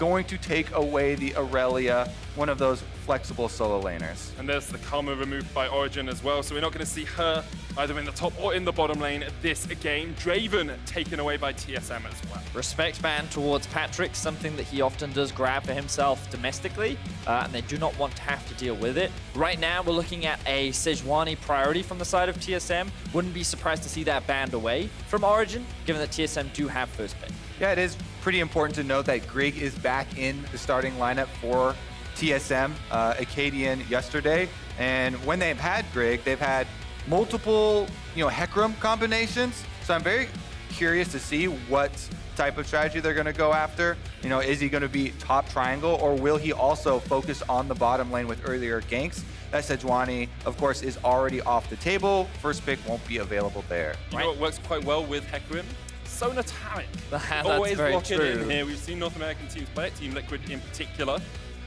going to take away the Aurelia, one of those flexible solo laners. And there's the Karma removed by Origen as well, so we're not going to see her either in the top or in the bottom lane this game. Draven taken away by TSM as well. Respect ban towards Patrik, something that he often does grab for himself domestically, and they do not want to have to deal with it. Right now, we're looking at a Sejuani priority from the side of TSM. Wouldn't be surprised to see that banned away from Origen, given that TSM do have first pick. Yeah, it is pretty important to note that Grig is back in the starting lineup for TSM, Acadian yesterday. And when they've had Grig, they've had multiple, Hecarim combinations. So I'm very curious to see what type of strategy they're going to go after. Is he going to be top triangle, or will he also focus on the bottom lane with earlier ganks? That Sejuani, of course, is already off the table. First pick won't be available there. You know what works quite well with Hecarim? Sona Tarik. That's Always very lock it true. in here. We've seen North American teams play it, Team Liquid in particular.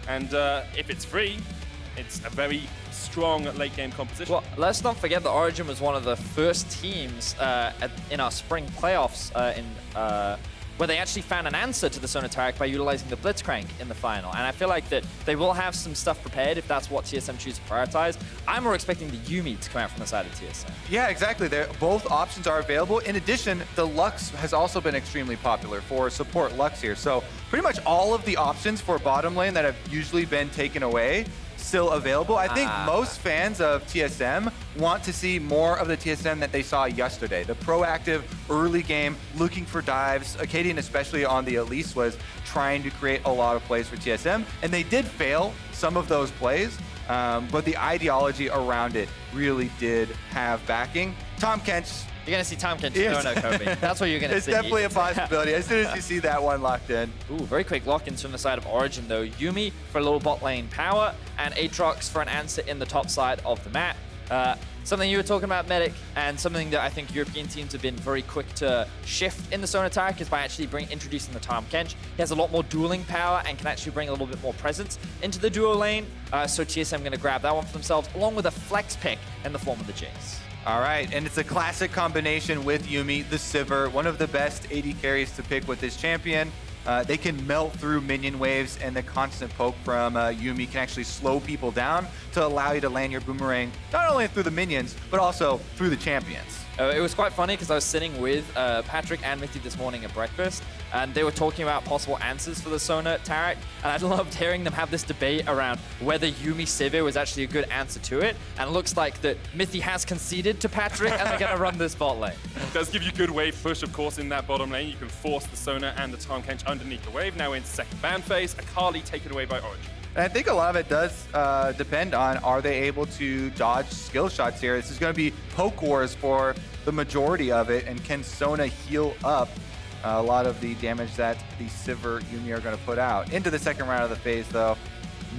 And if it's free, it's a very strong late game composition. Well, let's not forget that Origen was one of the first teams in our spring playoffs where they actually found an answer to the Sona Tarik by utilizing the Blitzcrank in the final. And I feel like that they will have some stuff prepared if that's what TSM chooses to prioritize. I'm more expecting the yuumi to come out from the side of TSM. Yeah, exactly. Both options are available. In addition, the Lux has also been extremely popular for support Lux here. So pretty much all of the options for bottom lane that have usually been taken away still available. I think most fans of TSM want to see more of the TSM that they saw yesterday. The proactive early game, looking for dives. Acadian, especially on the Elise, was trying to create a lot of plays for TSM, and they did fail some of those plays, but the ideology around it really did have backing. Tahm Kench. You're going to see Tahm Kench. No, Kobe. That's what you're going to see. It's definitely a possibility as soon as you see that one locked in. Ooh, very quick lock-ins from the side of Origen, though. yuumi for a little bot lane power, and Aatrox for an answer in the top side of the map. Something you were talking about, Medic, and something that I think European teams have been very quick to shift in the Sona Tarik is by actually introducing the Tahm Kench. He has a lot more dueling power and can actually bring a little bit more presence into the duo lane. So TSM going to grab that one for themselves, along with a flex pick in the form of the Jayce. All right, and it's a classic combination with yuumi, the Sivir, one of the best AD carries to pick with this champion. They can melt through minion waves, and the constant poke from yuumi can actually slow people down to allow you to land your boomerang not only through the minions, but also through the champions. It was quite funny because I was sitting with Patrik and Mithy this morning at breakfast, and they were talking about possible answers for the Sona Tarik, and I loved hearing them have this debate around whether yuumi Sivir was actually a good answer to it, and it looks like that Mithy has conceded to Patrik, and they're going to run this bot lane. It does give you good wave push, of course, in that bottom lane. You can force the Sona and the Tahm Kench underneath the wave. Now in second ban phase, Alphari taken away by Origen. And I think a lot of it does depend on, are they able to dodge skill shots here? This is going to be poke wars for the majority of it, and can Sona heal up a lot of the damage that the Sivir yuumi are going to put out? Into the second round of the phase, though,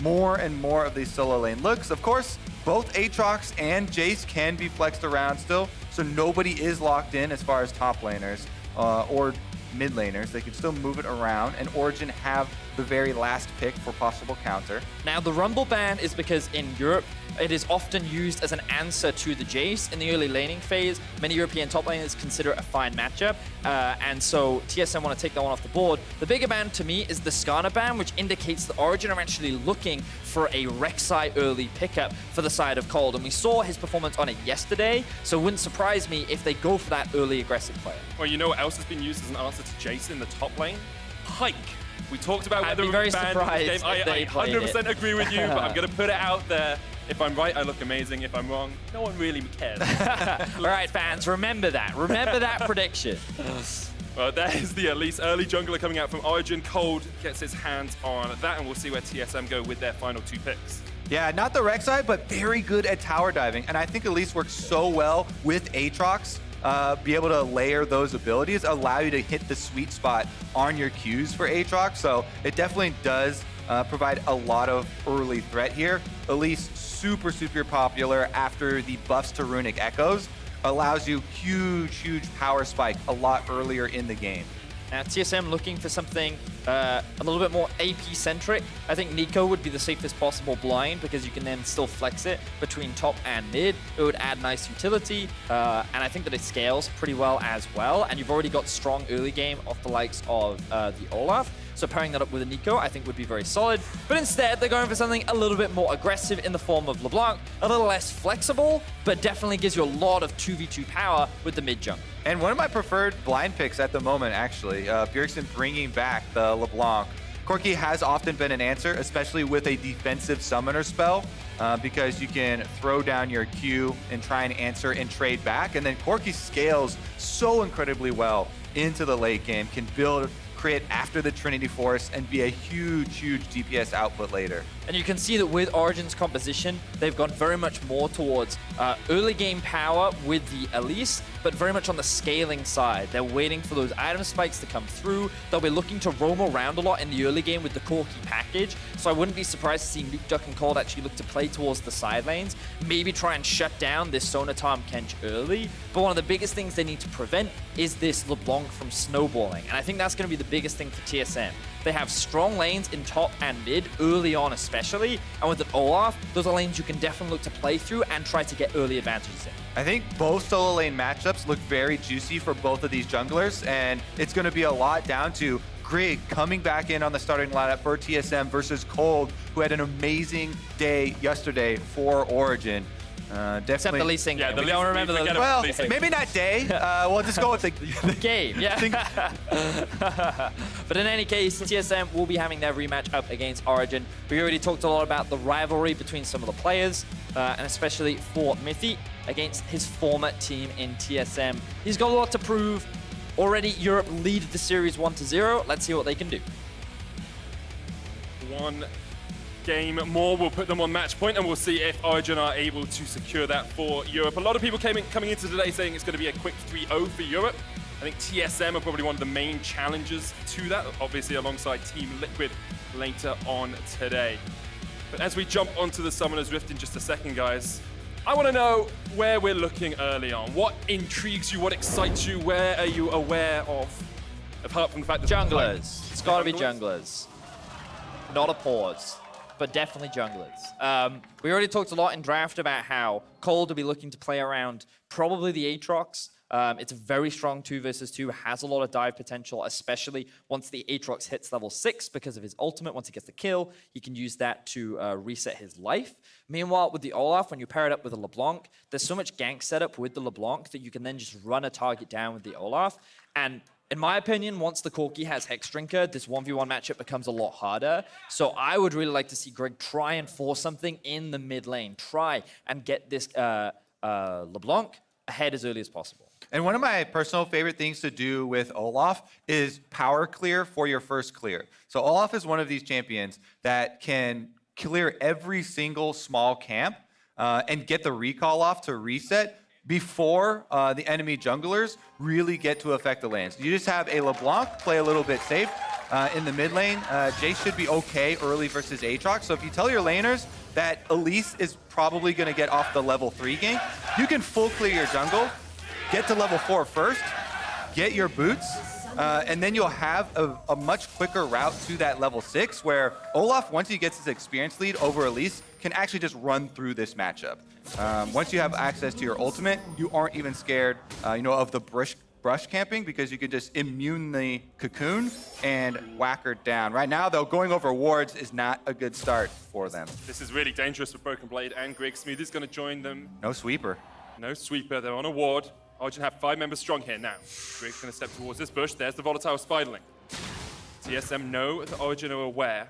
more and more of these solo lane looks. Of course, both Aatrox and Jayce can be flexed around still, so nobody is locked in as far as top laners or mid laners. They can still move it around, and Origen have the very last pick for possible counter. Now, the Rumble ban is because in Europe, it is often used as an answer to the Jayce in the early laning phase. Many European top laners consider it a fine matchup, and so TSM want to take that one off the board. The bigger ban to me is the Skarner ban, which indicates that Origen are actually looking for a Rek'Sai early pickup for the side of Kold, and we saw his performance on it yesterday, so it wouldn't surprise me if they go for that early aggressive player. Well, you know what else has been used as an answer to Jayce in the top lane? Hike. We talked about whether I'd be very banned surprised this game. if they I 100% played it. agree with you, but I'm going to put it out there. If I'm right, I look amazing. If I'm wrong, no one really cares. All right, fans, remember that. Remember that prediction. Well, that is the Elise early jungler coming out from Origen. Kold gets his hands on that, and we'll see where TSM go with their final two picks. Yeah, not the Rek'Sai, but very good at tower diving. And I think Elise works so well with Aatrox. Be able to layer those abilities, allow you to hit the sweet spot on your Qs for Aatrox. So it definitely does provide a lot of early threat here. Elise, super popular after the buffs to Runic Echoes. Allows you huge power spike a lot earlier in the game. Now, TSM looking for something a little bit more AP-centric. I think Nico would be the safest possible blind because you can then still flex it between top and mid. It would add nice utility, and I think that it scales pretty well as well. And you've already got strong early game off the likes of the Olaf. So pairing that up with a Nico, I think would be very solid. But instead, they're going for something a little bit more aggressive in the form of LeBlanc, a little less flexible, but definitely gives you a lot of 2v2 power with the mid jump. And one of my preferred blind picks at the moment, actually, Bjergsen bringing back the LeBlanc. Corki has often been an answer, especially with a defensive summoner spell, because you can throw down your Q and try and answer and trade back. And then Corki scales so incredibly well into the late game, can build, create after the Trinity Force, and be a huge, huge DPS output later. And you can see that with Origen's composition, they've gone very much more towards early game power with the Elise, but very much on the scaling side. They're waiting for those item spikes to come through. They'll be looking to roam around a lot in the early game with the Corki package. So I wouldn't be surprised to see Nukeduck and Kold actually look to play towards the side lanes, maybe try and shut down this Sona Tahm Kench early. But one of the biggest things they need to prevent is this LeBlanc from snowballing. And I think that's going to be the biggest thing for TSM. They have strong lanes in top and mid, early on especially, and with an Olaf, those are lanes you can definitely look to play through and try to get early advantages in. I think both solo lane matchups look very juicy for both of these junglers, and it's going to be a lot down to Grig coming back in on the starting lineup for TSM versus Kold, who had an amazing day yesterday for Origen. Definitely. Except the Lee Sing game. We don't remember the Well, maybe not day. We'll just go with the game. Yeah. But in any case, TSM will be having their rematch up against Origen. We already talked a lot about the rivalry between some of the players, and especially for Mithy against his former team in TSM. He's got a lot to prove. Already, Europe lead the series 1-0. Let's see what they can do. One game more will put them on match point, and we'll see if Origen are able to secure that for Europe. A lot of people coming into today saying it's going to be a quick 3-0 for Europe. I think TSM are probably one of the main challengers to that, obviously alongside Team Liquid later on today. But as we jump onto the Summoner's Rift in just a second, guys, I want to know where we're looking early on. What intrigues you? What excites you? Where are you aware of? Apart from the fact that junglers. It's got to be junglers. Not a pause, but definitely junglers. We already talked a lot in draft about how Kold will be looking to play around probably the Aatrox. It's a very strong 2 versus 2, has a lot of dive potential, especially once the Aatrox hits level 6 because of his ultimate. Once he gets the kill, he can use that to reset his life. Meanwhile, with the Olaf, when you pair it up with a LeBlanc, there's so much gank setup with the LeBlanc that you can then just run a target down with the Olaf. And in my opinion, once the Corki has Hex Drinker, this 1v1 matchup becomes a lot harder. So I would really like to see Grig try and force something in the mid lane. Try and get this LeBlanc ahead as early as possible. And one of my personal favorite things to do with Olaf is power clear for your first clear. So Olaf is one of these champions that can clear every single small camp and get the recall off to reset before the enemy junglers really get to affect the lanes. You just have a LeBlanc play a little bit safe in the mid lane. Jayce should be okay early versus Aatrox. So if you tell your laners that Elise is probably going to get off the level 3 gank, you can full clear your jungle, get to level 4 first, get your boots, and then you'll have a much quicker route to that level 6 where Olaf, once he gets his experience lead over Elise, can actually just run through this matchup. Once you have access to your ultimate, you aren't even scared of the brush camping because you can just immune the cocoon and whack her down. Right now, though, going over wards is not a good start for them. This is really dangerous for Broken Blade and Grig. Smoothie's going to join them. No sweeper. No sweeper. They're on a ward. Origen have 5 members strong here now. Grig's going to step towards this bush. There's the volatile Spiderling. TSM know that Origen are aware.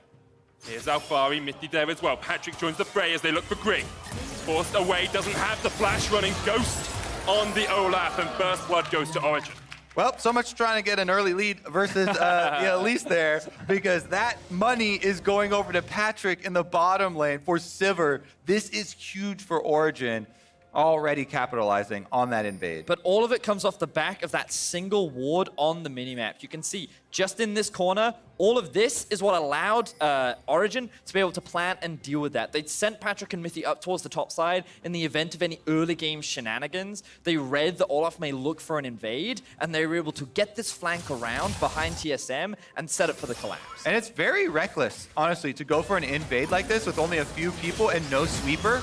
Here's Alphari, Mithy there as well. Patrik joins the fray as they look for Grig. Forced away, doesn't have the flash, running Ghost on the Olaf, and Burst Blood goes to Origen. Well, so much trying to get an early lead versus the Elise there, because that money is going over to Patrik in the bottom lane for Sivir. This is huge for Origen, already capitalizing on that invade. But all of it comes off the back of that single ward on the minimap. You can see just in this corner, all of this is what allowed Origen to be able to plan and deal with that. They sent Patrik and Mithy up towards the top side in the event of any early game shenanigans. They read that Olaf may look for an invade, and they were able to get this flank around behind TSM and set up for the collapse. And it's very reckless, honestly, to go for an invade like this with only a few people and no sweeper.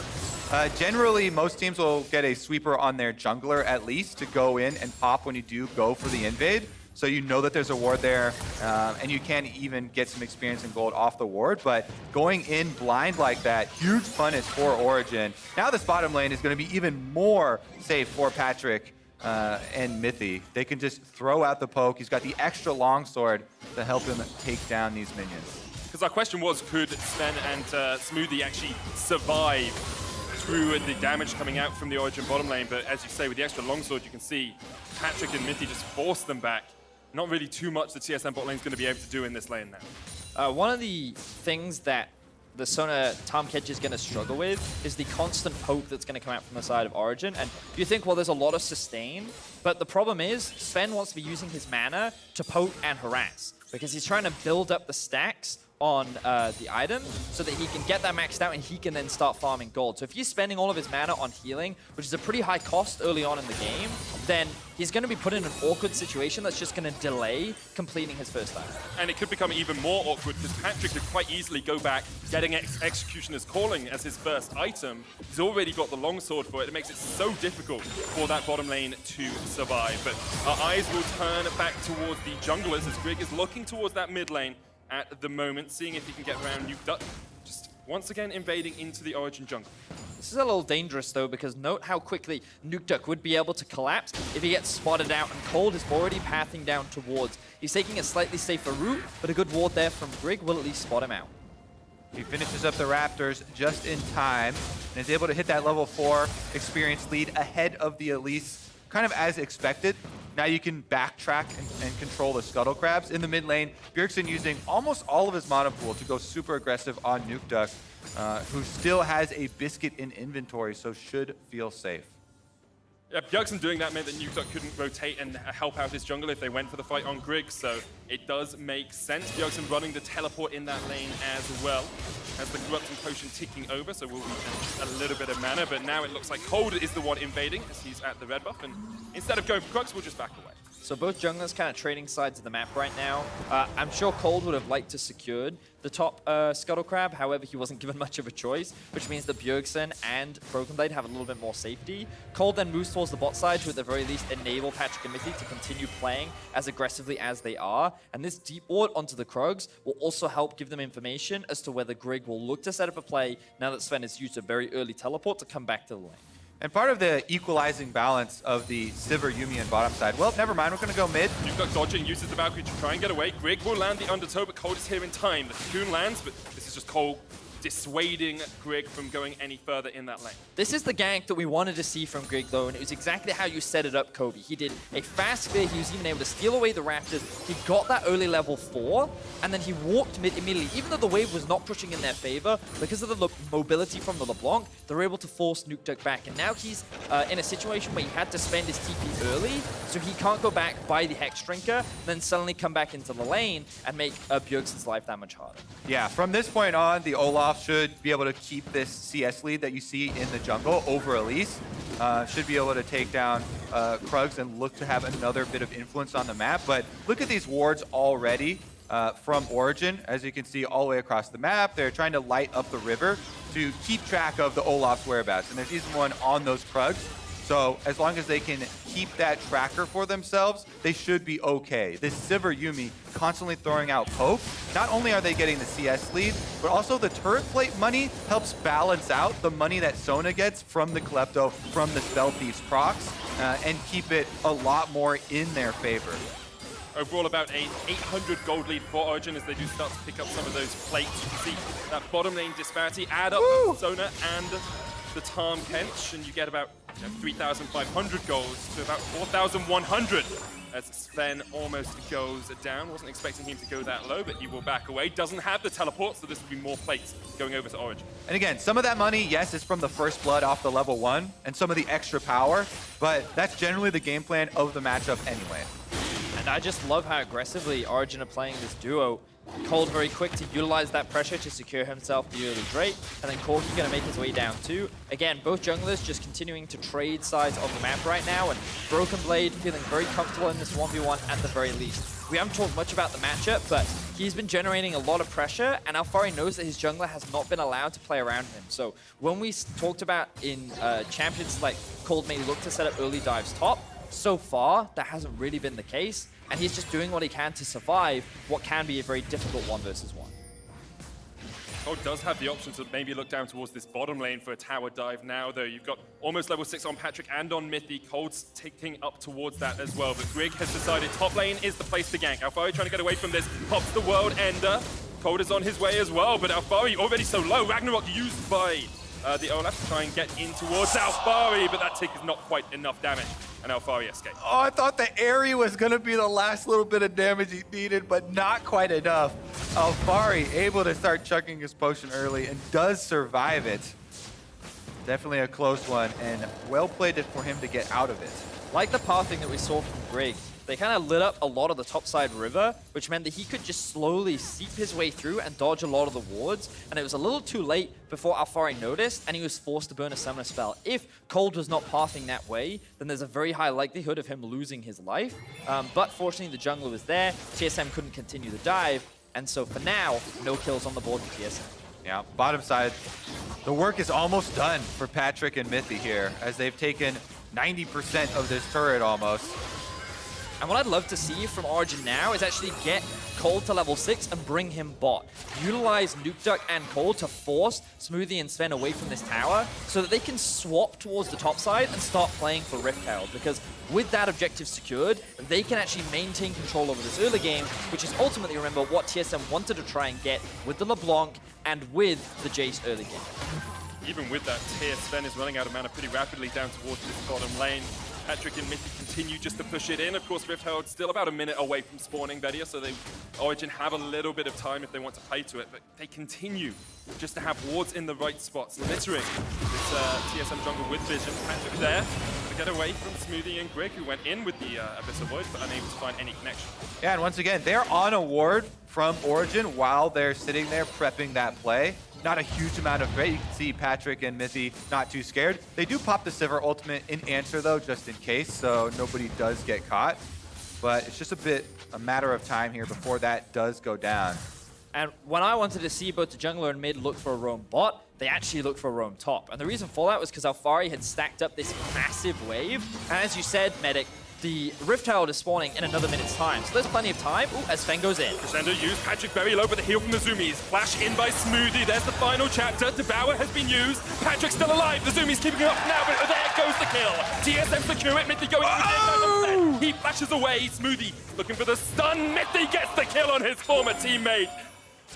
Generally, most teams will get a sweeper on their jungler at least to go in and pop when you do go for the invade. so you know that there's a ward there, and you can even get some experience in gold off the ward. But going in blind like that, huge punish for Origen. Now this bottom lane is going to be even more safe for Patrik and Mithy. They can just throw out the poke. He's got the extra longsword to help him take down these minions. Because our question was, could Zven and Smoothie actually survive through the damage coming out from the Origen bottom lane? But as you say, with the extra longsword, you can see Patrik and Mithy just force them back. Not really too much the TSM bot lane is going to be able to do in this lane now. One of the things that the Sona Tahm Kench is going to struggle with is the constant poke that's going to come out from the side of Origen. And you think, well, there's a lot of sustain, but the problem is Zven wants to be using his mana to poke and harass because he's trying to build up the stacks on the item so that he can get that maxed out and he can then start farming gold. So if he's spending all of his mana on healing, which is a pretty high cost early on in the game, then he's going to be put in an awkward situation that's just going to delay completing his first item. And it could become even more awkward because Patrik could quite easily go back, getting Executioner's Calling as his first item. He's already got the longsword for it. It makes it so difficult for that bottom lane to survive. But our eyes will turn back towards the junglers as Grig is looking towards that mid lane at the moment, seeing if he can get around Nukeduck, just once again invading into the Origen jungle. This is a little dangerous though, because note how quickly Nukeduck would be able to collapse if he gets spotted out, and Kold is already pathing down towards. He's taking a slightly safer route, but a good ward there from Grig will at least spot him out. He finishes up the Raptors just in time and is able to hit that level 4 experience lead ahead of the Elise, kind of as expected. Now you can backtrack and control the Scuttle Crabs. In the mid lane, Bjergsen using almost all of his mana pool to go super aggressive on Nukeduck, who still has a Biscuit in inventory, so should feel safe. Yeah, Bjergsen doing that meant that Nukeduck couldn't rotate and help out his jungle if they went for the fight on Grig, so it does make sense. Bjergsen running the teleport in that lane as well, as the Corrupting Potion ticking over, so we'll be a little bit of mana, but now it looks like Kold is the one invading as he's at the red buff, and instead of going for Crux, we'll just back away. So both junglers kind of trading sides of the map right now. I'm sure Kold would have liked to secured the top Scuttle Crab, however, he wasn't given much of a choice, which means that Bjergsen and Broken Blade have a little bit more safety. Kold then moves towards the bot side to at the very least enable Patrik and Mithy to continue playing as aggressively as they are, and this deep ward onto the Krugs will also help give them information as to whether Grig will look to set up a play now that Zven has used a very early teleport to come back to the lane. And part of the equalizing balance of the Sivir, yuumi, and bottom side, well, never mind, we're going to go mid. Nukeduck dodging, uses the Valkyrie to try and get away. Grig will land the undertow, but Kold is here in time. The Cocoon lands, but this is just Kold dissuading Grig from going any further in that lane. This is the gank that we wanted to see from Grig, though, and it was exactly how you set it up, Kobe. He did a fast spear, he was even able to steal away the Raptors, he got that early level 4, and then he walked mid immediately. Even though the wave was not pushing in their favor, because of the mobility from the LeBlanc, they were able to force Nukeduck back, and now he's in a situation where he had to spend his TP early, so he can't go back, buy the Hex Drinker, then suddenly come back into the lane and make Bjergsen's life that much harder. Yeah, from this point on, the Olaf should be able to keep this CS lead that you see in the jungle over Elise. Should be able to take down Krugs and look to have another bit of influence on the map. But look at these wards already from Origen. As you can see all the way across the map, they're trying to light up the river to keep track of the Olaf's whereabouts. And there's even one on those Krugs. So as long as they can keep that tracker for themselves, they should be okay. This Sivir yuumi constantly throwing out poke. Not only are they getting the CS lead, but also the turret plate money helps balance out the money that Sona gets from the Klepto, from the Spell Thief's procs, and keep it a lot more in their favor. Overall, about an 800 gold lead for Origen as they do start to pick up some of those plates. You can see that bottom lane disparity add up Sona and the Tahm Kench, and you get about 3,500 goals to about 4,100 as Zven almost goes down. Wasn't expecting him to go that low, but he will back away. Doesn't have the teleport, so this will be more plates going over to Origen. And again, some of that money, yes, is from the first blood off the level 1 and some of the extra power, but that's generally the game plan of the matchup anyway. And I just love how aggressively Origen are playing this duo. Kold very quick to utilize that pressure to secure himself the early Drake, and then Corki going to make his way down too. Again, both junglers just continuing to trade sides of the map right now, and Broken Blade feeling very comfortable in this 1v1 at the very least. We haven't talked much about the matchup, but he's been generating a lot of pressure, and Alphari knows that his jungler has not been allowed to play around him. So when we talked about in champions like Kold may look to set up early dives top, so far that hasn't really been the case. and he's just doing what he can to survive what can be a very difficult 1 versus 1. Kold does have the option to maybe look down towards this bottom lane for a tower dive now, though. You've got almost level 6 on Patrik and on Mithy. Kold's ticking up towards that as well, but Grig has decided top lane is the place to gank. Alphari trying to get away from this, pops the world ender. Kold is on his way as well, but Alphari already so low. Ragnarok used by the Olaf to try and get in towards Alphari, but that tick is not quite enough damage, and Alphari escaped. Oh, I thought the Airy was going to be the last little bit of damage he needed, but not quite enough. Alphari able to start chucking his potion early and does survive it. Definitely a close one, and well played for him to get out of it. Like the pathing that we saw from Grig, they kind of lit up a lot of the topside river, which meant that he could just slowly seep his way through and dodge a lot of the wards. And it was a little too late before Alphari noticed, and he was forced to burn a summoner spell. If Kold was not pathing that way, then there's a very high likelihood of him losing his life. But fortunately, the jungler was there. TSM couldn't continue the dive, and so for now, no kills on the board for TSM. Yeah, bottom side, the work is almost done for Patrik and Mithy here, as they've taken 90% of this turret almost. And what I'd love to see from Origen now is actually get Kold to level 6 and bring him bot. Utilize Nukeduck and Kold to force Smoothie and Zven away from this tower so that they can swap towards the top side and start playing for Rift Herald, because with that objective secured, they can actually maintain control over this early game, which is ultimately, remember, what TSM wanted to try and get with the LeBlanc and with the Jayce early game. Even with that tier, Zven is running out of mana pretty rapidly down towards this bottom lane. Patrik and Mithy continue just to push it in. Of course, Rift Herald's still about a minute away from spawning Vedius, so Origen have a little bit of time if they want to play to it, but they continue just to have wards in the right spots, littering this TSM jungle with vision. Patrik there to get away from Smoothie and Grig, who went in with the Abyssal Void, but unable to find any connection. Yeah, and once again, they're on a ward from Origen while they're sitting there prepping that play. Not a huge amount of threat. You can see Patrik and Mithy not too scared. They do pop the Sivir ultimate in answer, though, just in case, so nobody does get caught. But it's just a matter of time here before that does go down. And when I wanted to see both the jungler and mid look for a roam bot, they actually looked for a roam top. And the reason for that was because Alphari had stacked up this massive wave. And as you said, Medic, the Rift Herald is spawning in another minute's time, so there's plenty of time. Ooh, as Zven goes in. Crescendo used, Patrik very low, but the heal from the Zoomies. Flash in by Smoothie, there's the final chapter. Devour has been used, Patrick's still alive, the Zoomies keeping it up now, but there goes the kill. TSM secure it, Mithy going He flashes away, Smoothie looking for the stun, Mithy gets the kill on his former teammate.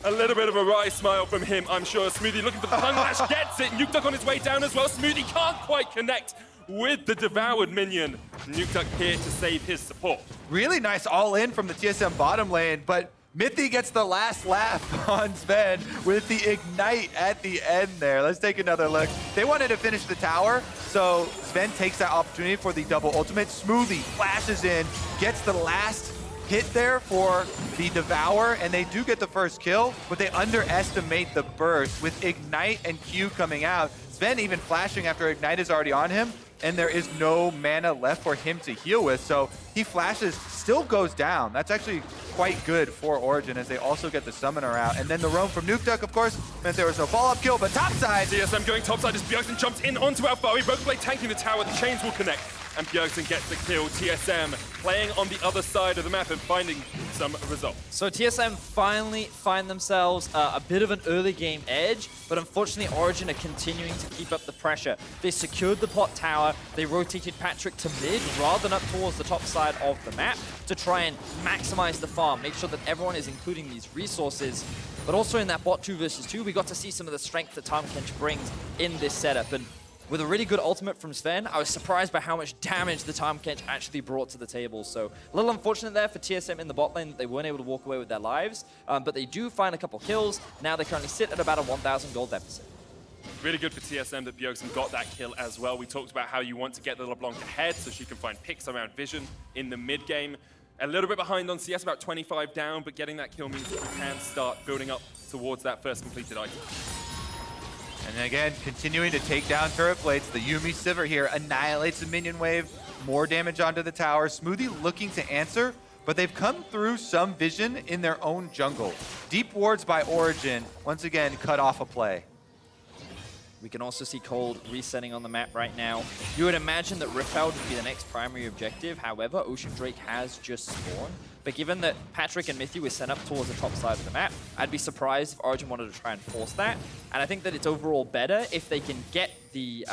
A little bit of a wry smile from him, I'm sure. Smoothie looking for the tongue lash, gets it. Nukeduck on his way down as well. Smoothie can't quite connect with the devoured minion. Nukeduck here to save his support. Really nice all-in from the TSM bottom lane, but Mithy gets the last laugh on Zven with the ignite at the end there. Let's take another look. They wanted to finish the tower, so Zven takes that opportunity for the double ultimate. Smoothie flashes in, gets the last hit there for the Devour, and they do get the first kill, but they underestimate the burst with Ignite and Q coming out. Zven even flashing after Ignite is already on him, and there is no mana left for him to heal with, so he flashes, still goes down. That's actually quite good for Origen as they also get the summoner out. And then the roam from Nukeduck, of course, meant there was no follow-up kill, but topside. TSM going topside as Bjergsen jumps in onto Alphari. Rogueblade tanking the tower, the chains will connect. And Bjergsen gets the kill. TSM playing on the other side of the map and finding some results. So TSM finally find themselves a bit of an early game edge, but unfortunately Origen are continuing to keep up the pressure. They secured the pot tower, they rotated Patrik to mid rather than up towards the top side of the map to try and maximize the farm, make sure that everyone is including these resources. But also in that bot 2 versus 2, we got to see some of the strength that Tahm Kench brings in this setup. And with a really good ultimate from Zven, I was surprised by how much damage the Tahm Kench actually brought to the table. So a little unfortunate there for TSM in the bot lane that they weren't able to walk away with their lives, but they do find a couple kills. Now they currently sit at about a 1,000 gold deficit. Really good for TSM that Bjergsen got that kill as well. We talked about how you want to get the LeBlanc ahead so she can find picks around vision in the mid game. A little bit behind on CS, about 25 down, but getting that kill means that you can start building up towards that first completed item. And again, continuing to take down turret plates. The yuumi Sivir here annihilates the minion wave. More damage onto the tower. Smoothie looking to answer, but they've come through some vision in their own jungle. Deep wards by Origen, once again, cut off a play. We can also see Kold resetting on the map right now. You would imagine that Rift Herald would be the next primary objective. However, Ocean Drake has just spawned. But given that Patrik and Mithy were sent up towards the top side of the map, I'd be surprised if Origen wanted to try and force that. And I think that it's overall better if they can get the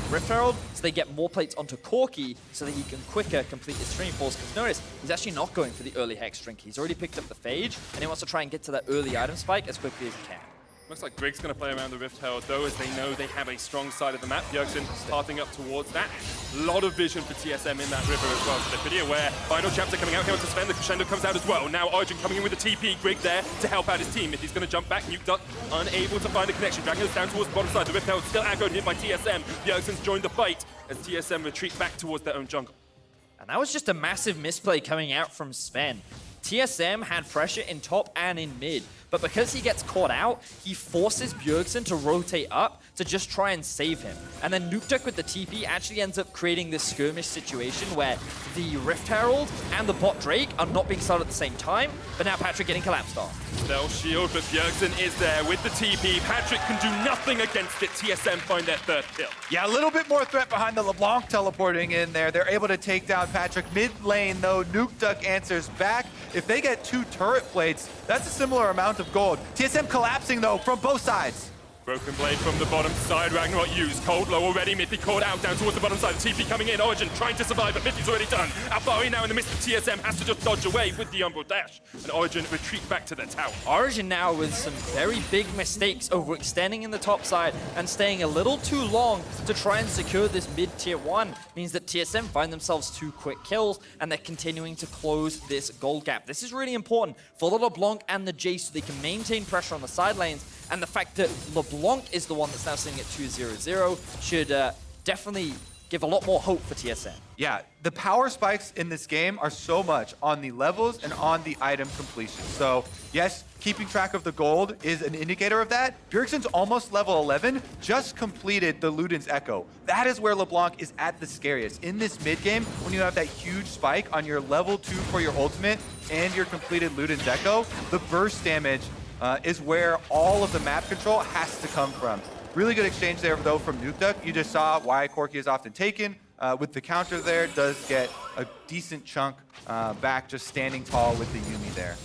Rift Herald so they get more plates onto Corki so that he can quicker complete his stream falls. Because notice, he's actually not going for the early Hex Drink. He's already picked up the Phage, and he wants to try and get to that early item spike as quickly as he can. Looks like Grig's going to play around the Rift Herald, though, as they know they have a strong side of the map. Bjergsen pathing up towards that. A lot of vision for TSM in that river as well, so they're pretty aware. Final chapter coming out here onto Zven. The crescendo comes out as well. Now Origen coming in with the TP. Grig there to help out his team. If he's going to jump back, Nukeduck unable to find a connection. Dragging us down towards the bottom side. The Rift Herald still aggroed, hit by TSM. Bjergsen's joined the fight as TSM retreat back towards their own jungle. And that was just a massive misplay coming out from Zven. TSM had pressure in top and in mid, but because he gets caught out, he forces Bjergsen to rotate up to just try and save him. And then Nukeduck with the TP actually ends up creating this skirmish situation where the Rift Herald and the bot Drake are not being started at the same time, but now Patrik getting collapsed off. They'll shield, but Bjergsen is there with the TP. Patrik can do nothing against it. TSM find their third kill. Yeah, a little bit more threat behind the LeBlanc teleporting in there. They're able to take down Patrik. Mid lane, though, Nukeduck answers back. If they get 2 turret plates, that's a similar amount of gold. TSM collapsing, though, from both sides. Broken blade from the bottom side. Ragnarok used. Kold low already. Mithy caught out down towards the bottom side. The TP coming in. Origen trying to survive, but Mithy's already done. Alphari now in the midst of TSM has to just dodge away with the Umbral Dash. And Origen retreat back to their tower. Origen now with some very big mistakes overextending in the top side and staying a little too long to try and secure this mid tier 1 means that TSM find themselves 2 quick kills and they're continuing to close this gold gap. This is really important for the LeBlanc and the Jayce so they can maintain pressure on the side lanes, and the fact that LeBlanc is the one that's now sitting at 2-0-0 should definitely give a lot more hope for TSM. Yeah, the power spikes in this game are so much on the levels and on the item completion. So yes, keeping track of the gold is an indicator of that. Bjergsen's almost level 11, just completed the Luden's Echo. That is where LeBlanc is at the scariest. In this mid game, when you have that huge spike on your level 2 for your ultimate and your completed Luden's Echo, the burst damage is where all of the map control has to come from. Really good exchange there, though, from Nukeduck. You just saw why Corki is often taken. With the counter there, does get a decent chunk back, just standing tall with the yuumi there.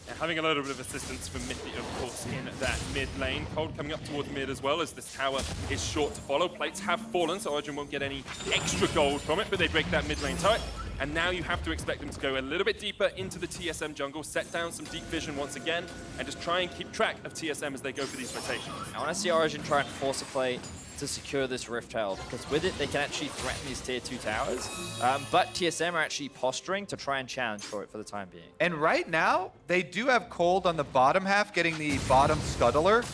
Yeah, having a little bit of assistance from Mithy, of course, in that mid lane. Kold coming up towards mid as well, as this tower is short to follow. Plates have fallen, so Origen won't get any extra gold from it, but they break that mid lane turret. And now you have to expect them to go a little bit deeper into the TSM jungle, set down some deep vision once again, and just try and keep track of TSM as they go for these rotations. I want to see Origen try and force a play to secure this Rift Herald, because with it, they can actually threaten these tier 2 towers. But TSM are actually posturing to try and challenge for it for the time being. And right now, they do have Kold on the bottom half, getting the bottom scuttler.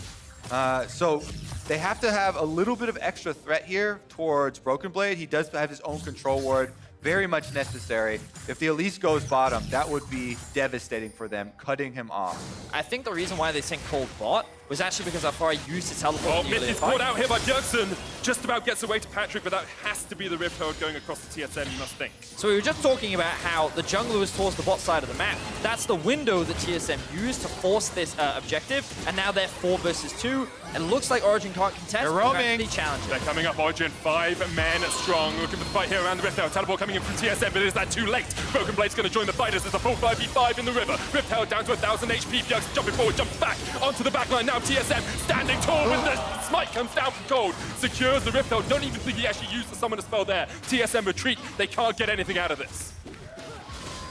So they have to have a little bit of extra threat here towards Broken Blade. He does have his own control ward. Very much necessary. If the Elise goes bottom, that would be devastating for them, cutting him off. I think the reason why they sent Kold bot was actually because Alphari used his teleport. Oh, Mithy's caught out here by Bjergsen. Just about gets away to Patrik, but that has to be the Rift Herald going across the TSM, you must think. So we were just talking about how the jungler was towards the bot side of the map. That's the window that TSM used to force this objective, and now they're 4 versus 2. And it looks like Origen can't contest. They're roaming. They're coming up, Origen, 5 men strong. Looking for the fight here around the Rift Herald. Teleport coming in from TSM, but is that too late? Broken Blade's going to join the fighters. There's a full 5v5 in the river. Rift Herald down to 1,000 HP. Bjergsen jumping forward, jumps back onto the back line. Now TSM standing tall with the smite comes down from Kold. Secures the Rift Herald. Don't even think he actually used the summoner spell there. TSM retreat. They can't get anything out of this.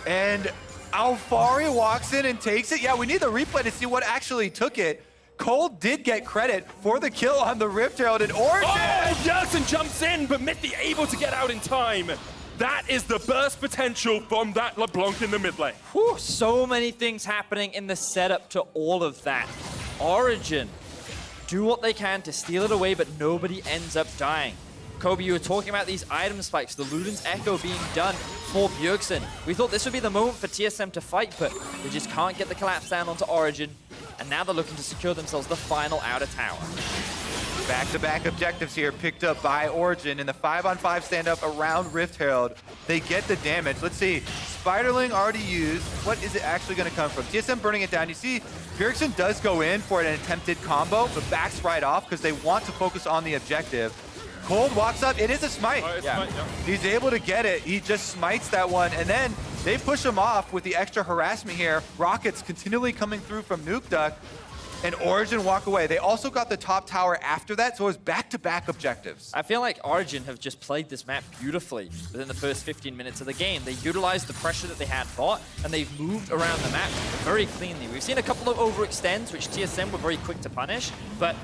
And Alphari walks in and takes it. Yeah, we need the replay to see what actually took it. Kold did get credit for the kill on the Rift Herald in Origen. Oh, Bjergsen jumps in, but Mithy able to get out in time. That is the burst potential from that LeBlanc in the mid lane. Whew, so many things happening in the setup to all of that. Origen do what they can to steal it away, but nobody ends up dying. Kobe, you were talking about these item spikes, the Luden's Echo being done for Bjergsen. We thought this would be the moment for TSM to fight, but they just can't get the collapse down onto Origen. and now they're looking to secure themselves the final outer tower. Back-to-back objectives here picked up by Origen in the 5-on-5 stand-up around Rift Herald. They get the damage. Let's see. Spiderling already used. What is it actually going to come from? TSM burning it down. You see, Bjergsen does go in for an attempted combo, but backs right off because they want to focus on the objective. Kold walks up. It is a smite. Yeah. He's able to get it. He just smites that one, and then they push him off with the extra harassment here. Rockets continually coming through from Nukeduck, and Origen walk away. They also got the top tower after that, so it was back-to-back objectives. I feel like Origen have just played this map beautifully within the first 15 minutes of the game. They utilized the pressure that they had bought, and they've moved around the map very cleanly. We've seen a couple of overextends, which TSM were very quick to punish, but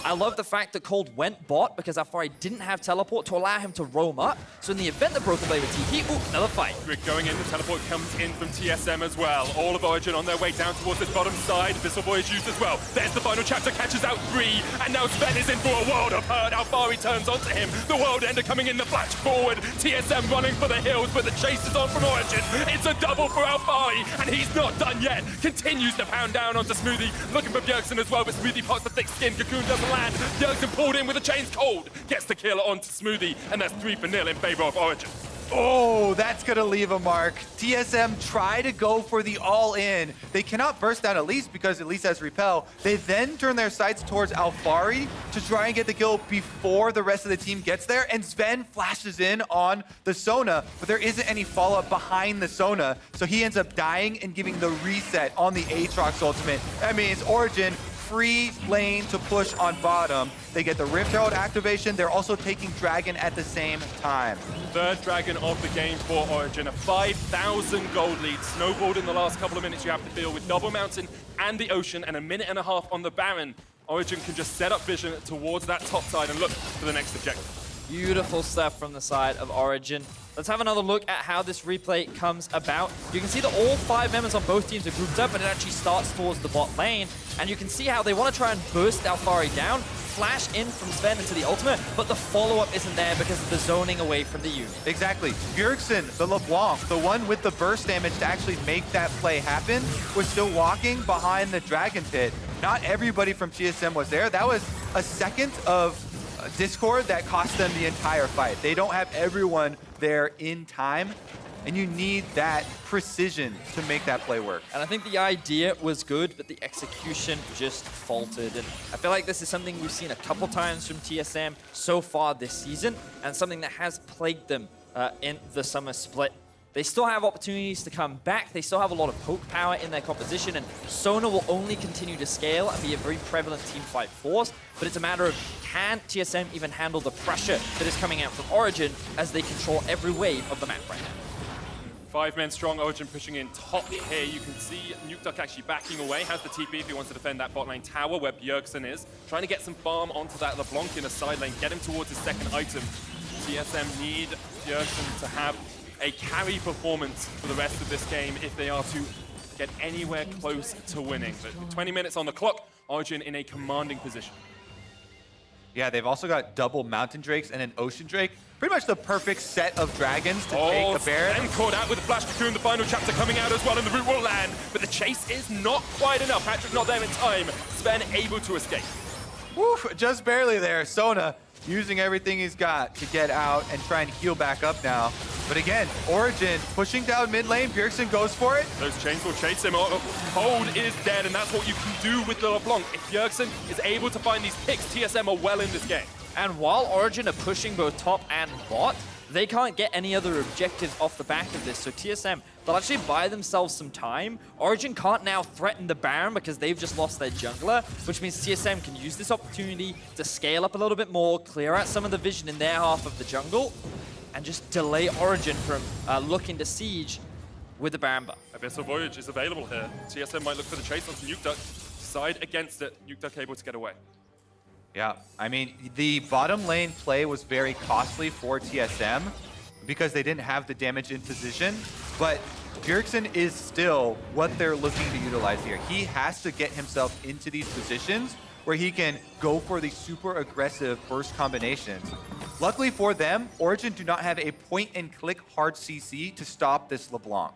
I love the fact that Kold went bot because Alphari didn't have teleport to allow him to roam up. So in the event that Broken Blade with TP, ooh, another fight. Grig going in, the teleport comes in from TSM as well. All of Origen on their way down towards this bottom side. Missile Voyage used as well. There's the final chapter, catches out 3, and now Zven is in for a world of hurt. Alphari turns onto him. The World Ender coming in the flash forward. TSM running for the hills, but the chase is on from Origen. It's a double for Alphari, and he's not done yet. Continues to pound down onto Smoothie, looking for Bjergsen as well, but Smoothie pots the thick skin. Cocoon doesn't land. Bjergsen pulled in with a chains. Kold gets the kill onto Smoothie, and that's 3-0 in favor of Origen. Oh, that's going to leave a mark. TSM try to go for the all-in. They cannot burst down Elise because Elise has repel. They then turn their sights towards Alphari to try and get the kill before the rest of the team gets there, and Zven flashes in on the Sona, but there isn't any follow-up behind the Sona, so he ends up dying and giving the reset on the Aatrox ultimate. That means Origen free lane to push on bottom. They get the Rift Herald activation. They're also taking Dragon at the same time. Third Dragon of the game for Origen. A 5,000 gold lead. Snowballed in the last couple of minutes. You have to deal with Double Mountain and the Ocean, and a minute and a half on the Baron. Origen can just set up vision towards that top side and look for the next objective. Beautiful stuff from the side of Origen. Let's have another look at how this replay comes about. You can see that all 5 members on both teams are grouped up, and it actually starts towards the bot lane. And you can see how they want to try and burst Alphari down, flash in from Zven into the ultimate, but the follow-up isn't there because of the zoning away from the yuumi. Exactly. Bjergsen, the LeBlanc, the one with the burst damage to actually make that play happen, was still walking behind the Dragon Pit. Not everybody from TSM was there. That was a second of Discord that cost them the entire fight. They don't have everyone there in time, and you need that precision to make that play work. And I think the idea was good, but the execution just faltered. And I feel like this is something we've seen a couple times from TSM so far this season, and something that has plagued them in the summer split. They still have opportunities to come back. They still have a lot of poke power in their composition, and Sona will only continue to scale and be a very prevalent teamfight force. But it's a matter of, can TSM even handle the pressure that is coming out from Origen as they control every wave of the map right now? 5 men strong, Origen pushing in top here. You can see Nukeduck actually backing away, has the TP if he wants to defend that bot lane tower where Bjergsen is. Trying to get some farm onto that LeBlanc in a side lane, get him towards his second item. TSM need Bjergsen to have a carry performance for the rest of this game if they are to get anywhere close to winning. But 20 minutes on the clock, Origen in a commanding position. Yeah, they've also got double Mountain Drakes and an Ocean Drake. Pretty much the perfect set of dragons to take a Baron. And caught out with a Flash Cocoon, the final chapter coming out as well, and the root will land. But the chase is not quite enough. Patrik not there in time. Zven able to escape. Woo, just barely there. Sona using everything he's got to get out and try and heal back up now. But again, Origen pushing down mid lane. Bjergsen goes for it. Those chains will chase him. Kold is dead, and that's what you can do with the LeBlanc. If Bjergsen is able to find these picks, TSM are well in this game. And while Origen are pushing both top and bot, they can't get any other objectives off the back of this. So TSM, they'll actually buy themselves some time. Origen can't now threaten the Baron because they've just lost their jungler, which means TSM can use this opportunity to scale up a little bit more, clear out some of the vision in their half of the jungle, and just delay Origen from looking to siege with the Baron buff. Abyssal Voyage is available here. TSM might look for the chase onto Nukeduck. Side against it. Nukeduck able to get away. Yeah, I mean, the bottom lane play was very costly for TSM because they didn't have the damage in position, but Bjergsen is still what they're looking to utilize here. He has to get himself into these positions where he can go for the super aggressive burst combinations. Luckily for them, Origen do not have a point-and-click hard CC to stop this LeBlanc.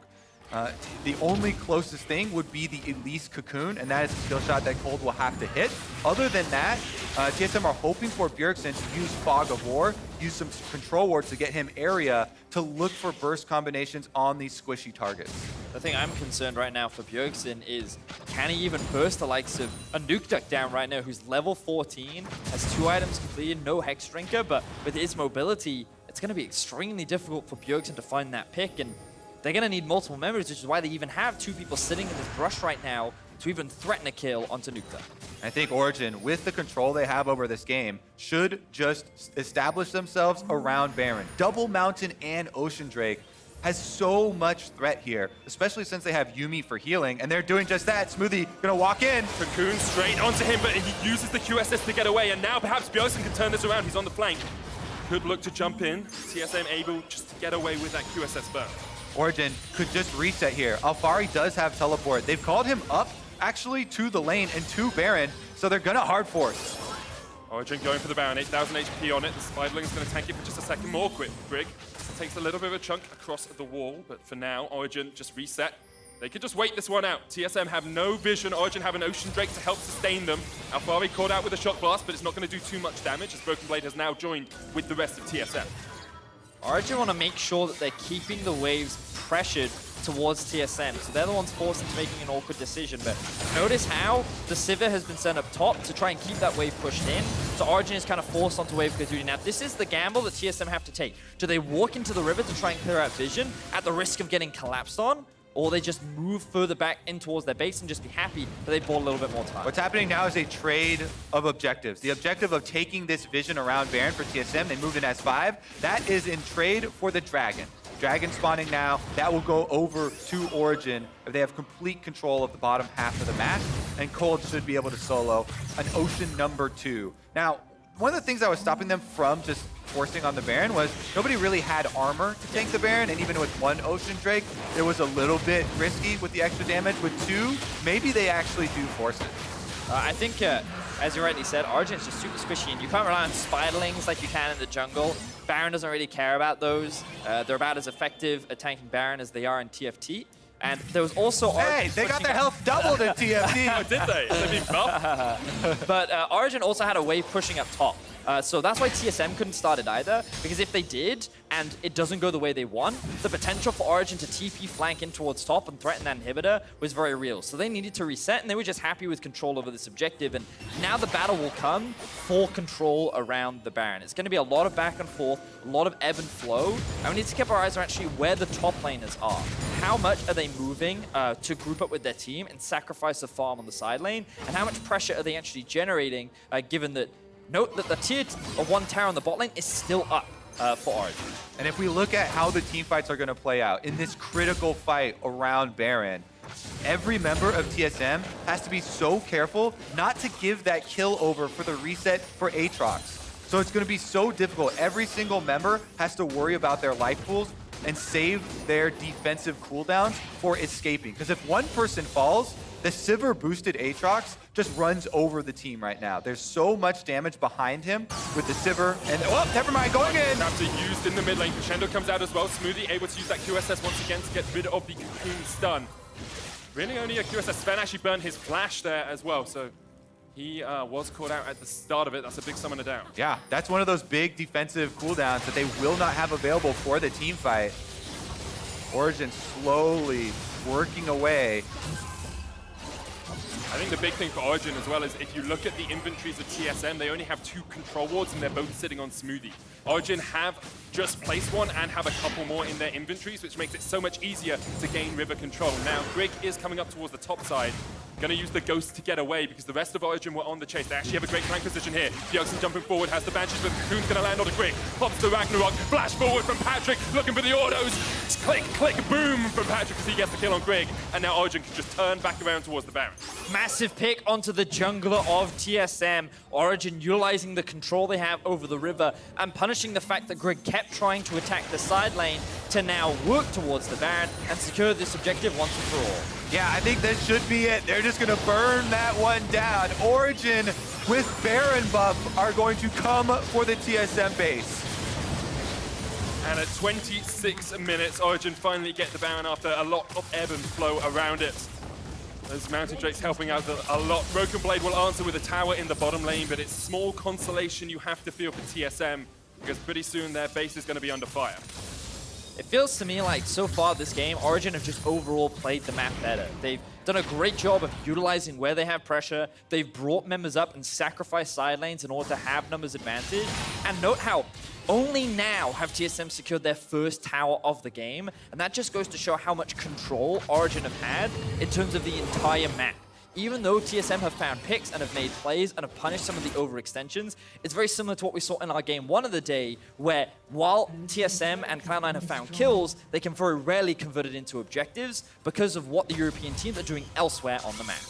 The only closest thing would be the Elise Cocoon, and that is a skill shot that Kold will have to hit. Other than that, TSM are hoping for Bjergsen to use Fog of War, use some control wards to get him area to look for burst combinations on these squishy targets. The thing I'm concerned right now for Bjergsen is, can he even burst the likes of a Nukeduck down right now, who's level 14, has 2 items completed, no Hex Drinker, but with his mobility, it's going to be extremely difficult for Bjergsen to find that pick, and they're going to need multiple members, which is why they even have 2 people sitting in this brush right now to even threaten a kill onto Nukeduck. I think Origen, with the control they have over this game, should just establish themselves around Baron. Double Mountain and Ocean Drake has so much threat here, especially since they have Yuumi for healing, and they're doing just that. Smoothie gonna walk in. Cocoon straight onto him, but he uses the QSS to get away, and now perhaps Bjergsen can turn this around. He's on the flank. Could look to jump in. TSM able just to get away with that QSS burn. Origen could just reset here. Alphari does have teleport. They've called him up actually to the lane and to Baron, so they're gonna hard force. Origen going for the Baron, 8,000 HP on it. The Spiderling is going to tank it for just a second more. Grig takes a little bit of a chunk across the wall, but for now, Origen just reset. They could just wait this one out. TSM have no vision. Origen have an Ocean Drake to help sustain them. Alphari caught out with a Shock Blast, but it's not going to do too much damage as Broken Blade has now joined with the rest of TSM. Origen want to make sure that they're keeping the waves pressured towards TSM, so they're the ones forced into making an awkward decision. But notice how the Sivir has been sent up top to try and keep that wave pushed in, so Origen is kind of forced onto wave clear duty. Now, this is the gamble that TSM have to take. Do they walk into the river to try and clear out vision at the risk of getting collapsed on, or they just move further back in towards their base and just be happy that they bought a little bit more time? What's happening now is a trade of objectives. The objective of taking this vision around Baron for TSM, they moved in S5. That is in trade for the Dragon. Dragon spawning now, that will go over to Origen if they have complete control of the bottom half of the map, and Kold should be able to solo an Ocean number 2. Now, one of the things that was stopping them from just forcing on the Baron was nobody really had armor to tank the Baron, and even with 1 Ocean Drake, it was a little bit risky with the extra damage. With 2, maybe they actually do force it. I think, as you rightly said, Origen is just super squishy, and you can't rely on Spiderlings like you can in the jungle. Baron doesn't really care about those. They're about as effective at tanking Baron as they are in TFT. And there was also Hey, they got their health doubled in TFT. Oh, did they? They've been buffed. But Origen also had a wave pushing up top. So that's why TSM couldn't start it either, because if they did, and it doesn't go the way they want, the potential for Origen to TP flank in towards top and threaten that inhibitor was very real. So they needed to reset, and they were just happy with control over this objective, and now the battle will come for control around the Baron. It's going to be a lot of back and forth, a lot of ebb and flow, and we need to keep our eyes on actually where the top laners are. How much are they moving to group up with their team and sacrifice the farm on the side lane, and how much pressure are they actually generating, given that note that the tier 1 tower on the bot lane is still up for Origen. And if we look at how the team fights are going to play out in this critical fight around Baron, every member of TSM has to be so careful not to give that kill over for the reset for Aatrox. So it's going to be so difficult. Every single member has to worry about their life pools and save their defensive cooldowns for escaping. Because if one person falls, the Sivir boosted Aatrox just runs over the team right now. There's so much damage behind him with the Sivir, and oh, never mind, going in. Traps are used in the mid lane. Crescendo comes out as well. Smoothie able to use that QSS once again to get rid of the Cocoon stun. Really only a QSS. Zven actually burned his flash there as well, so he was caught out at the start of it. That's a big summoner down. Yeah, that's one of those big defensive cooldowns that they will not have available for the team fight. Origen slowly working away. I think the big thing for Origen as well is if you look at the inventories of TSM, they only have 2 control wards and they're both sitting on Smoothie. Origen have just placed one and have a couple more in their inventories, which makes it so much easier to gain river control. Now, Grig is coming up towards the top side. Going to use the Ghost to get away because the rest of Origen were on the chase. They actually have a great flank position here. Bjergsen jumping forward, has the Banshees, but Cocoon's going to land on a Grig. Pops the Ragnarok, flash forward from Patrik, looking for the autos. Click, click, boom from Patrik as he gets the kill on Grig. And now Origen can just turn back around towards the Baron. Massive pick onto the jungler of TSM. Origen utilizing the control they have over the river and punishing the fact that Grig kept trying to attack the side lane to now work towards the Baron and secure this objective once and for all. Yeah, I think this should be it. They're just going to burn that one down. Origen with Baron buff are going to come for the TSM base. And at 26 minutes, Origen finally get the Baron after a lot of ebb and flow around it. Those Mountain Drakes helping out a lot. Broken Blade will answer with a tower in the bottom lane, but it's small consolation you have to feel for TSM, because pretty soon their base is going to be under fire. It feels to me like so far this game, Origen have just overall played the map better. They've done a great job of utilizing where they have pressure. They've brought members up and sacrificed side lanes in order to have numbers advantage. And note how only now have TSM secured their first tower of the game. And that just goes to show how much control Origen have had in terms of the entire map. Even though TSM have found picks and have made plays and have punished some of the overextensions, it's very similar to what we saw in our game one of the day, where while TSM and Cloud9 have found kills, they can very rarely convert it into objectives because of what the European teams are doing elsewhere on the map.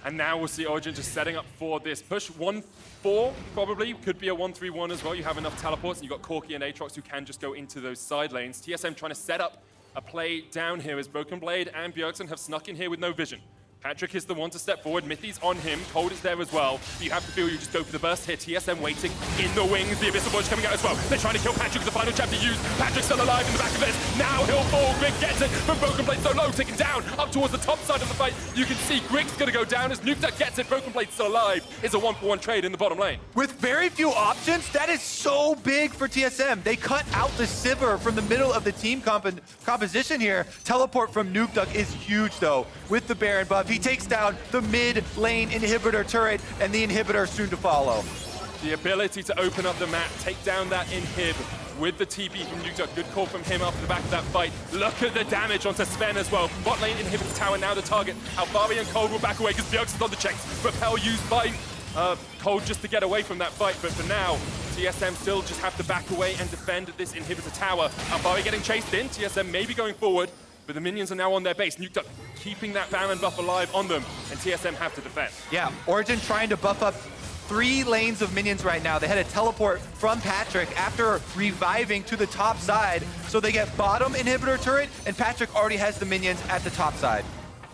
And now we'll see Origen just setting up for this push. 1-4 probably, could be a 1-3-1 as well. You have enough teleports, and you've got Corki and Aatrox who can just go into those side lanes. TSM trying to set up a play down here as Broken Blade and Bjergsen have snuck in here with no vision. Patrik is the one to step forward. Mithy's on him. Kold is there as well. You have to feel you just go for the burst here. TSM waiting in the wings. The Abyssal Voyage coming out as well. They're trying to kill Patrik with the final jab to use. Patrik's still alive in the back of this. Now he'll fall. Grig gets it, but Broken Blade so low, taken down up towards the top side of the fight. You can see Grig's going to go down as Nukeduck gets it. Broken Blade's still alive. It's a 1-for-1 trade in the bottom lane. With very few options, that is so big for TSM. They cut out the Sivir from the middle of the team composition here. Teleport from Nukeduck is huge, though. With the Baron buff, he takes down the mid lane inhibitor turret, and the inhibitor soon to follow. The ability to open up the map, take down that inhib with the TP from Nukeduck. Good call from him after the back of that fight. Look at the damage onto Zven as well. Bot lane inhibits tower, now the target. Alphari and Kold will back away because Bjergsen's on the checks. Repel used by Kold just to get away from that fight, but for now, TSM still just have to back away and defend this inhibitor tower. Alphari getting chased in, TSM maybe going forward, but the minions are now on their base. Nukeduck keeping that Baron buff alive on them, and TSM have to defend. Yeah, Origen trying to buff up 3 lanes of minions right now. They had a teleport from Patrik after reviving to the top side, so they get bottom inhibitor turret, and Patrik already has the minions at the top side.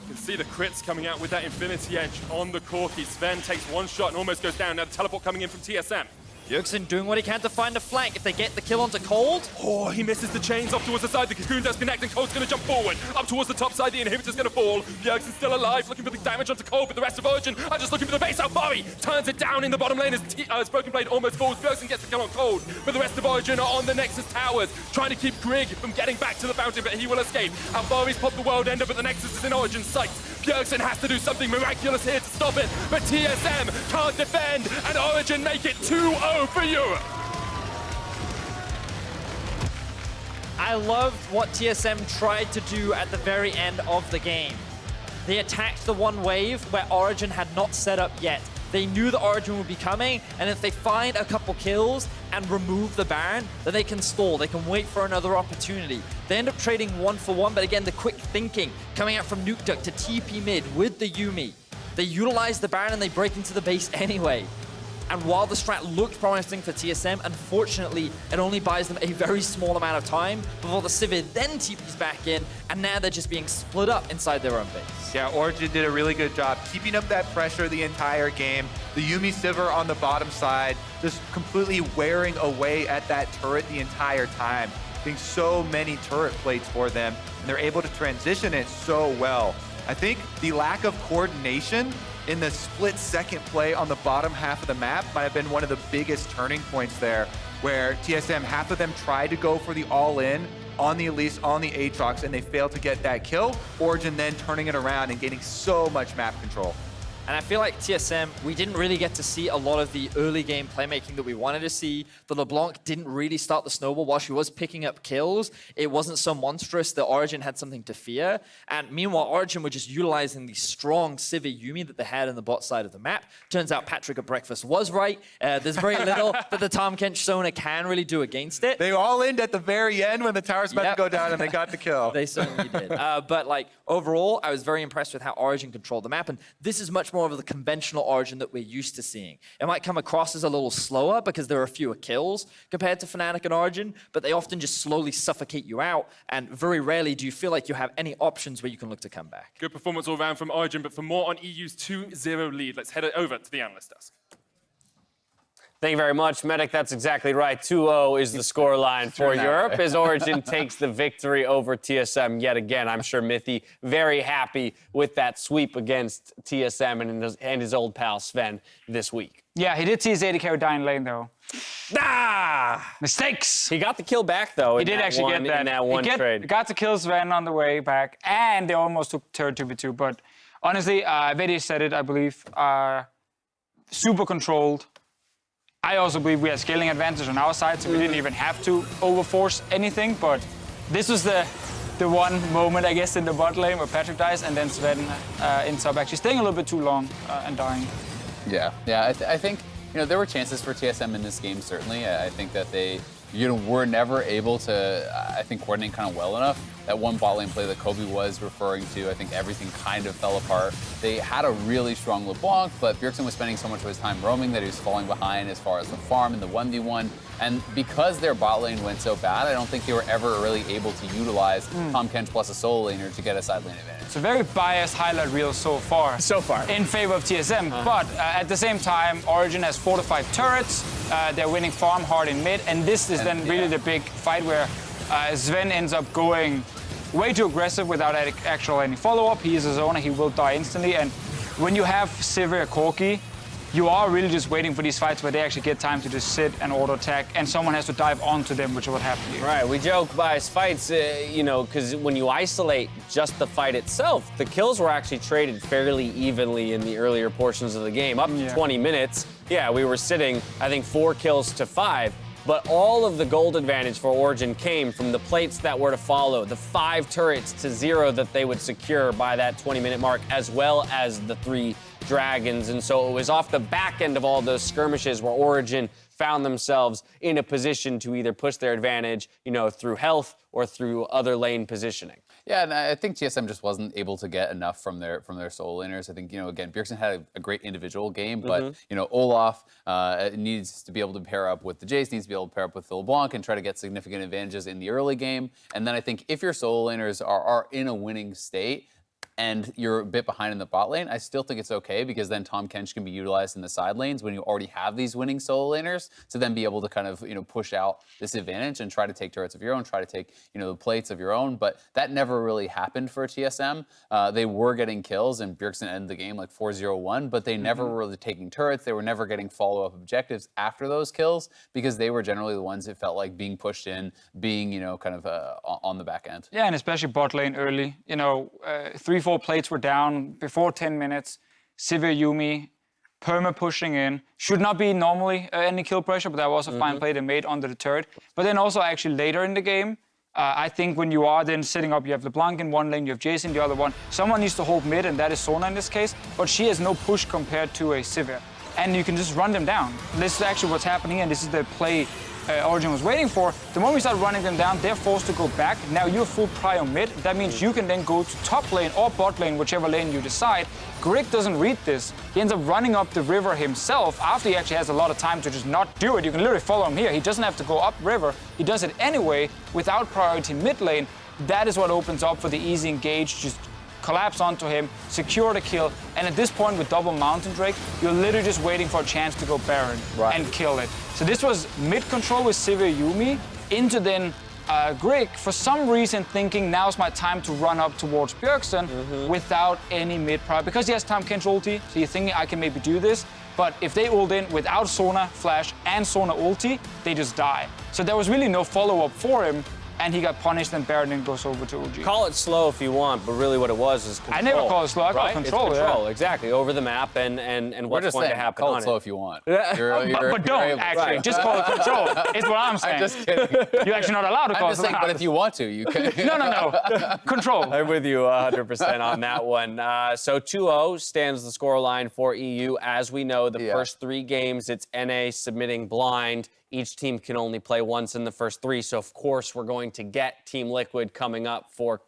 You can see the crits coming out with that Infinity Edge on the Corki. Zven takes one shot and almost goes down. Now the teleport coming in from TSM. Bjergsen doing what he can to find a flank. If they get the kill onto Kold, oh, he misses the chains off towards the side. The Cocoon does connect, and Cold's going to jump forward. Up towards the top side, the inhibitor's going to fall. Bjergsen's still alive, looking for the damage onto Kold, but the rest of Origen are just looking for the base. Alphari turns it down in the bottom lane as Broken Blade almost falls. Bjergsen gets the kill on Kold, but the rest of Origen are on the Nexus towers, trying to keep Grig from getting back to the fountain, but he will escape. Alphari's popped the world ender, but the Nexus is in Origen's sight. Bjergsen has to do something miraculous here to stop it, but TSM can't defend, and Origen make it 2-0 for Europe. I loved what TSM tried to do at the very end of the game. They attacked the one wave where Origen had not set up yet. They knew that Origen would be coming, and if they find a couple kills and remove the Baron, then they can stall. They can wait for another opportunity. They end up trading 1-for-1, but again, the quick thinking coming out from Nukeduck to TP mid with the Yuumi. They utilize the Baron and they break into the base anyway. And while the strat looked promising for TSM, unfortunately, it only buys them a very small amount of time before the Sivir then TPs back in, and now they're just being split up inside their own base. Yeah, Origen did a really good job keeping up that pressure the entire game. The Yuumi Sivir on the bottom side, just completely wearing away at that turret the entire time, being so many turret plates for them, and they're able to transition it so well. I think the lack of coordination in the split-second play on the bottom half of the map might have been one of the biggest turning points there, where TSM, half of them tried to go for the all-in on the Elise, on the Aatrox, and they failed to get that kill. Origen then turning it around and gaining so much map control. And I feel like TSM, we didn't really get to see a lot of the early game playmaking that we wanted to see. The LeBlanc didn't really start the snowball while she was picking up kills. It wasn't so monstrous that Origen had something to fear. And meanwhile, Origen were just utilizing the strong Sivir Yuumi that they had in the bot side of the map. Turns out Patrik at breakfast was right. There's very little that the Tahm Kench Sona can really do against it. They all ended at the very end when the tower's about to go down and they got the kill. They certainly did. But like overall, I was very impressed with how Origen controlled the map. And this is much more of the conventional Origen that we're used to seeing. It might come across as a little slower because there are fewer kills compared to Fnatic and Origen, but they often just slowly suffocate you out, and very rarely do you feel like you have any options where you can look to come back. Good performance all round from Origen, but for more on EU's 2-0 lead, let's head over to the analyst desk. Thank you very much, Medic. That's exactly right. 2-0 is the scoreline for Europe as Origen takes the victory over TSM yet again. I'm sure Mithy very happy with that sweep against TSM and his old pal Zven this week. Yeah, he did see his AD carry down lane, though. Mistakes! He got the kill back, though. He did actually get that. In that one trade. He got to kill Zven on the way back, and they almost took turret 2v2. But honestly, Vedius said it, I believe. Super controlled. I also believe we had scaling advantage on our side, so we didn't even have to overforce anything. But this was the one moment, I guess, in the bot lane where Patrik dies, and then Zven ends up actually staying a little bit too long and dying. Yeah. I think there were chances for TSM in this game. Certainly, I think that they were never able to, coordinate kind of well enough. That one bot lane play that Kobe was referring to, I think everything kind of fell apart. They had a really strong LeBlanc, but Bjergsen was spending so much of his time roaming that he was falling behind as far as the farm and the 1v1. And because their bot lane went so bad, I don't think they were ever really able to utilize Tahm Kench plus a solo laner to get a side lane advantage. It's a very biased highlight reel so far. In favor of TSM. But at the same time, Origen has fortified turrets. They're winning farm hard in mid. And this is then really the big fight where Zven ends up going way too aggressive without actual any follow-up. He is a Zona, he will die instantly. And when you have Sivir Corki, you are really just waiting for these fights where they actually get time to just sit and auto-attack, and someone has to dive onto them, which is what happened here. Right, we joke biased fights, because when you isolate just the fight itself, the kills were actually traded fairly evenly in the earlier portions of the game. Up to 20 minutes, we were sitting, I think, 4 kills to 5. But all of the gold advantage for Origen came from the plates that were to follow, the 5 turrets to 0 that they would secure by that 20-minute mark, as well as the 3 dragons. And so it was off the back end of all those skirmishes where Origen found themselves in a position to either push their advantage, through health or through other lane positioning. Yeah, and I think TSM just wasn't able to get enough from their solo laners. I think, again, Bjergsen had a great individual game, but, Olaf needs to be able to pair up with the Jayce, needs to be able to pair up with the LeBlanc and try to get significant advantages in the early game. And then I think if your solo laners are in a winning state, and you're a bit behind in the bot lane, I still think it's okay because then Tahm Kench can be utilized in the side lanes when you already have these winning solo laners to then be able to kind of, push out this advantage and try to take turrets of your own, try to take, the plates of your own. But that never really happened for TSM. They were getting kills and Bjergsen ended the game like 4-0-1, but they never were really taking turrets. They were never getting follow-up objectives after those kills because they were generally the ones that felt like being pushed in, being, kind of on the back end. Yeah, and especially bot lane early. 3-4 plates were down before 10 minutes. Sivir yuumi, perma pushing in. Should not be normally any kill pressure, but that was a fine play they made under the turret. But then also actually later in the game, I think when you are then setting up, you have LeBlanc in one lane, you have Jayce in the other one. Someone needs to hold mid, and that is Sona in this case. But she has no push compared to a Sivir. And you can just run them down. This is actually what's happening, and this is the play Origen was waiting for. The moment we start running them down, they're forced to go back. Now you're full prio mid. That means you can then go to top lane or bot lane, whichever lane you decide. Grig doesn't read this. He ends up running up the river himself after he actually has a lot of time to just not do it. You can literally follow him here. He doesn't have to go up river. He does it anyway without priority mid lane. That is what opens up for the easy engage. Just collapse onto him, secure the kill, and at this point with double Mountain Drake, you're literally just waiting for a chance to go Baron and kill it. So this was mid-control with Sivir yuumi, into then Grig, for some reason thinking now's my time to run up towards Bjergsen without any mid-prior, because he has Tahm Kench ulti, so you're thinking I can maybe do this, but if they ult in without Sona Flash and Sona ulti, they just die. So there was really no follow-up for him, and he got punished, and Baron then goes over to OG. Call it slow if you want, but really what it was is control. I never call it slow, I call it control. It's control, exactly, over the map and what's going to happen call on it slow it. if you want. But don't, actually. Just call it control, is what I'm saying. I'm just kidding. You're actually not allowed to call I'm it just saying, but if you want to, you can. No. Control. I'm with you 100% on that one. So 2-0 stands the scoreline for EU. As we know, the first 3 games, it's NA submitting blind. Each team can only play once in the first 3, so of course we're going to get Team Liquid coming up for,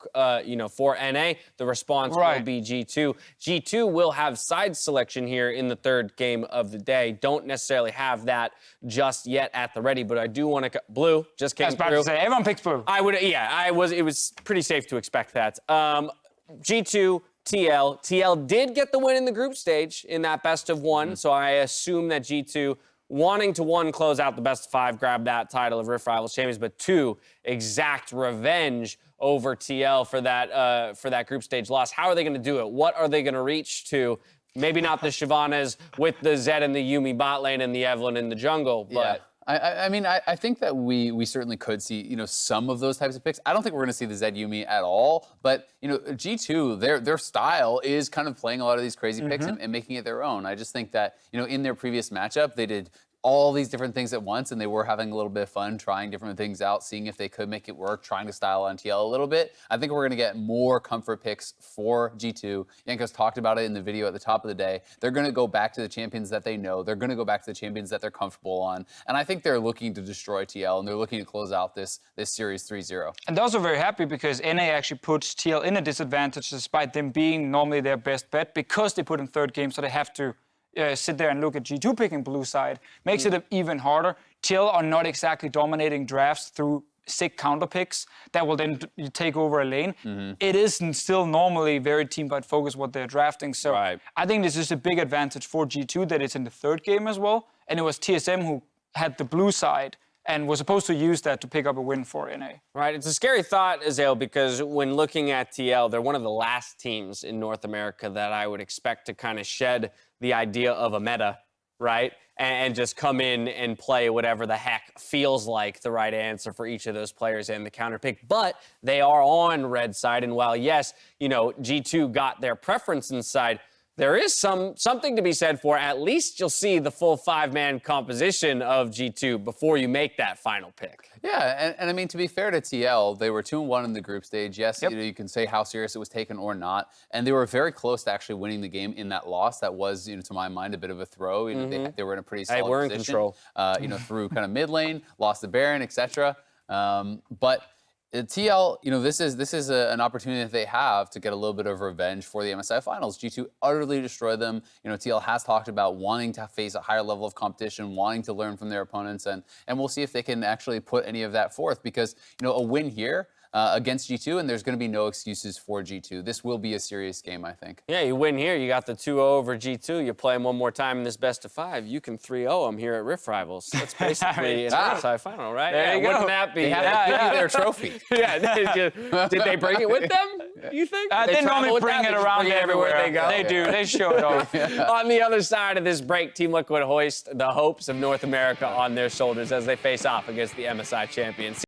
for NA. The response will be G2. G2 will have side selection here in the 3rd game of the day. Don't necessarily have that just yet at the ready, but I do want to. Blue just came through. I was about to say, everyone picks blue. It was pretty safe to expect that. G2. TL did get the win in the group stage in that best of 1, so I assume that G2 wanting to, one, close out the best of 5, grab that title of Rift Rivals Champions, but 2, exact revenge over TL for that group stage loss. How are they going to do it? What are they going to reach to? Maybe not the Shyvanas with the Zed and the Yuumi bot lane and the Evelynn in the jungle, but... I mean, I think that we certainly could see, some of those types of picks. I don't think we're going to see the Zed Yuumi at all, but, G2, their style is kind of playing a lot of these crazy picks and making it their own. I just think that, in their previous matchup, they did all these different things at once, and they were having a little bit of fun trying different things out, seeing if they could make it work, trying to style on TL a little bit. I think we're going to get more comfort picks for G2. Jankos talked about it in the video at the top of the day. They're going to go back to the champions that they know. They're going to go back to the champions that they're comfortable on. And I think they're looking to destroy TL, and they're looking to close out this series 3-0. And they're also very happy because NA actually puts TL in a disadvantage despite them being normally their best bet, because they put in third game, so they have to sit there and look at G2 picking blue side. Makes it even harder. TL are not exactly dominating drafts through sick counter picks that will then take over a lane. It isn't still normally very team fight focused what they're drafting. So I think this is a big advantage for G2 that it's in the third game as well. And it was TSM who had the blue side and was supposed to use that to pick up a win for NA. Right, it's a scary thought, Azale, because when looking at TL, they're one of the last teams in North America that I would expect to kind of shed the idea of a meta, right? And just come in and play whatever the heck feels like the right answer for each of those players and the counter pick. But they are on red side, and while, yes, G2 got their preference inside, there is something to be said for at least you'll see the full 5-man composition of G2 before you make that final pick. Yeah, and I mean, to be fair to TL, they were 2-1 in the group stage. Yes, you can say how serious it was taken or not, and they were very close to actually winning the game in that loss. That was, to my mind, a bit of a throw. They were in a pretty solid position. We're in control. Through kind of mid lane, lost the Baron, etc. But TL, this is an opportunity that they have to get a little bit of revenge for the MSI Finals. G2 utterly destroyed them. TL has talked about wanting to face a higher level of competition, wanting to learn from their opponents, and we'll see if they can actually put any of that forth, because, a win here against G2, and there's going to be no excuses for G2. This will be a serious game, I think. Yeah, you win here, you got the 2-0 over G2. You play them one more time in this best of 5, you can 3-0 them here at Rift Rivals. That's basically an MSI final, right? There you go. Wouldn't that be? They have their trophy. Did they bring it with them, you think? They normally bring it around everywhere they go. They do. They show it off. On the other side of this break, Team Liquid hoist the hopes of North America on their shoulders as they face off against the MSI champions.